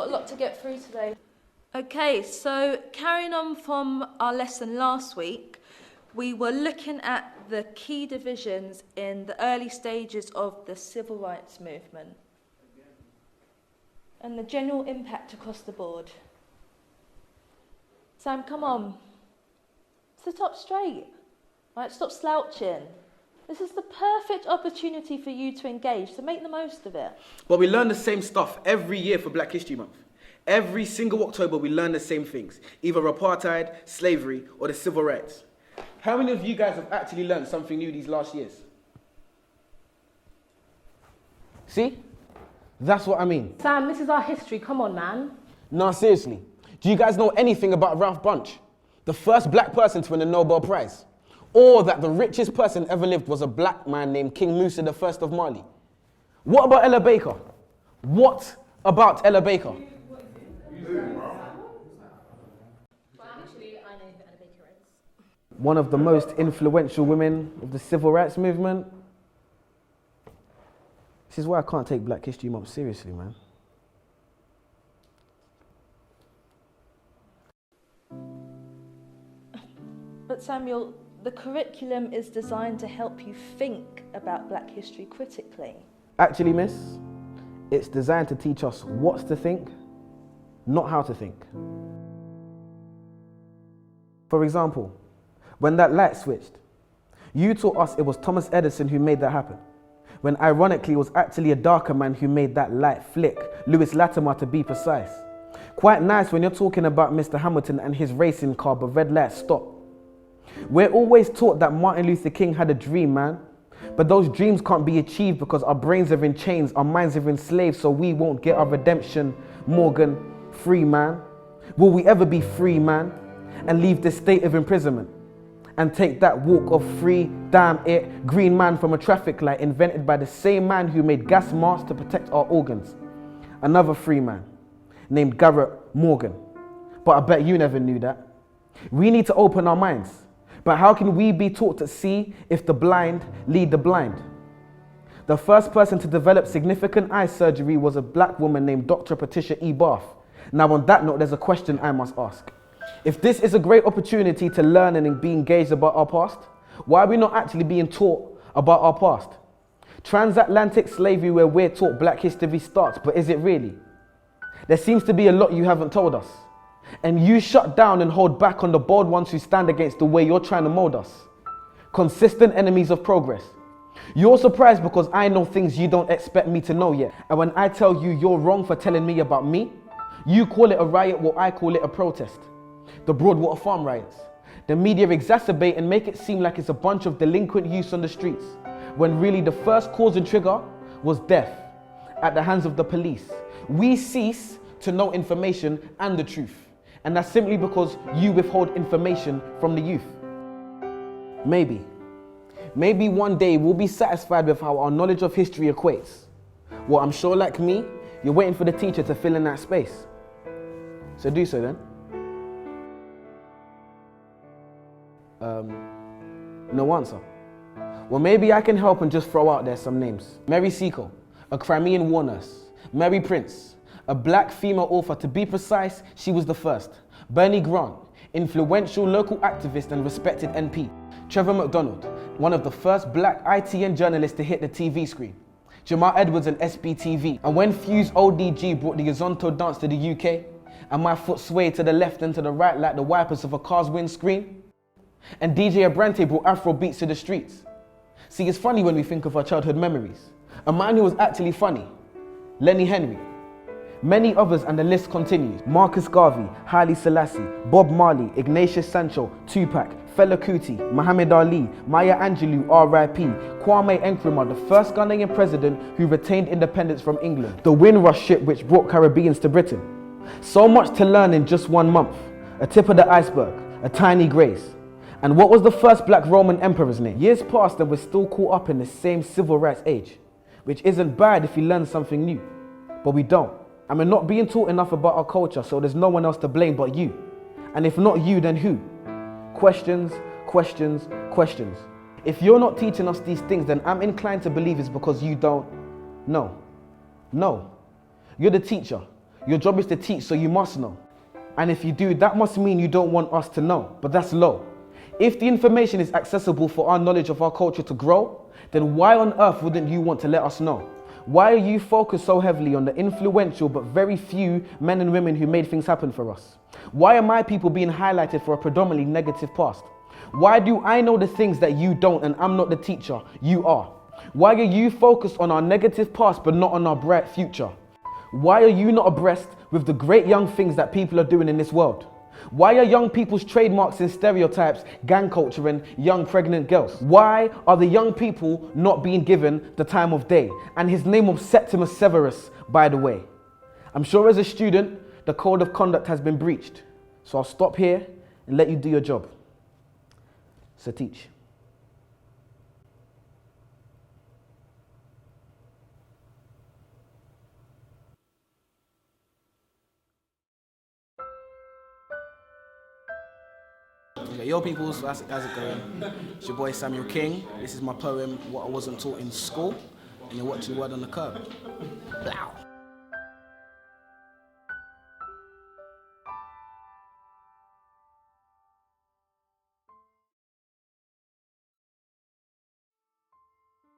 got a lot to get through today. Okay, so carrying on from our lesson last week, we were looking at the key divisions in the early stages of the civil rights movement and the general impact across the board. Sam, come on. Sit up straight. Right, stop slouching. This is the perfect opportunity for you to engage, so make the most of it. But we learn the same stuff every year for Black History Month. Every single October we learn the same things, either apartheid, slavery, or the civil rights. How many of you guys have actually learned something new these last years? See? That's what I mean. Sam, this is our history, come on, man. No, seriously. Do you guys know anything about Ralph Bunche? The first black person to win a Nobel Prize? Or that the richest person ever lived was a black man named King Musa I of Mali? What about Ella Baker? What about Ella Baker? One of the most influential women of the civil rights movement. This is why I can't take Black History Month seriously, man. But Samuel, the curriculum is designed to help you think about Black history critically. Actually, miss, it's designed to teach us what to think, not how to think. For example, when that light switched, you taught us it was Thomas Edison who made that happen, when ironically it was actually a darker man who made that light flick, Lewis Latimer to be precise. Quite nice when you're talking about Mr. Hamilton and his racing car, but red lights stop. We're always taught that Martin Luther King had a dream, man. But those dreams can't be achieved because our brains are in chains, our minds are enslaved, so we won't get our redemption. Morgan, free, man. Will we ever be free, man? And leave this state of imprisonment? And take that walk of free, damn it, green man from a traffic light invented by the same man who made gas masks to protect our organs. Another free man named Garrett Morgan. But I bet you never knew that. We need to open our minds. But how can we be taught to see if the blind lead the blind? The first person to develop significant eye surgery was a black woman named Dr. Patricia E. Barth. Now on that note, there's a question I must ask. If this is a great opportunity to learn and be engaged about our past, why are we not actually being taught about our past? Transatlantic slavery where we're taught Black history starts, but is it really? There seems to be a lot you haven't told us. And you shut down and hold back on the bold ones who stand against the way you're trying to mold us. Consistent enemies of progress. You're surprised because I know things you don't expect me to know yet. And when I tell you you're wrong for telling me about me, you call it a riot, what I call it a protest. The Broadwater Farm riots. The media exacerbate and make it seem like it's a bunch of delinquent youths on the streets, when really the first cause and trigger was death at the hands of the police. We cease to know information and the truth. And that's simply because you withhold information from the youth. Maybe one day we'll be satisfied with how our knowledge of history equates. Well, I'm sure like me, you're waiting for the teacher to fill in that space. So do so then. No answer. Well, maybe I can help and just throw out there some names. Mary Seacole, a Crimean war nurse. Mary Prince, a black female author. To be precise, she was the first. Bernie Grant, influential local activist and respected MP. Trevor McDonald, one of the first black ITN journalists to hit the TV screen. Jamal Edwards and SBTV. And when Fuse ODG brought the Azonto dance to the UK, and my foot swayed to the left and to the right like the wipers of a car's windscreen, and DJ Abrante brought Afro beats to the streets. See, it's funny when we think of our childhood memories. A man who was actually funny, Lenny Henry. Many others, and the list continues. Marcus Garvey, Haile Selassie, Bob Marley, Ignatius Sancho, Tupac, Fela Kuti, Muhammad Ali, Maya Angelou, R.I.P., Kwame Nkrumah, the first Ghanaian president who retained independence from England, the Windrush ship which brought Caribbeans to Britain. So much to learn in just 1 month. A tip of the iceberg, a tiny grace. And what was the first black Roman emperor's name? Years passed and we're still caught up in the same civil rights age, which isn't bad if you learn something new, but we don't. And we're not being taught enough about our culture, so there's no one else to blame but you. And if not you, then who? Questions, questions, questions. If you're not teaching us these things, then I'm inclined to believe it's because you don't know. No. You're the teacher. Your job is to teach, so you must know. And if you do, that must mean you don't want us to know, but that's low. If the information is accessible for our knowledge of our culture to grow, then why on earth wouldn't you want to let us know? Why are you focused so heavily on the influential but very few men and women who made things happen for us? Why are my people being highlighted for a predominantly negative past? Why do I know the things that you don't and I'm not the teacher, you are? Why are you focused on our negative past but not on our bright future? Why are you not abreast with the great young things that people are doing in this world? Why are young people's trademarks and stereotypes gang culture and young pregnant girls? Why are the young people not being given the time of day? And his name was Septimus Severus, by the way. I'm sure as a student, the code of conduct has been breached. So I'll stop here and let you do your job. So teach. Okay, yo peoples, how's it going? It's your boy Samuel King. This is my poem, What I Wasn't Taught in School. And you're watching Word on the Curb. Blow.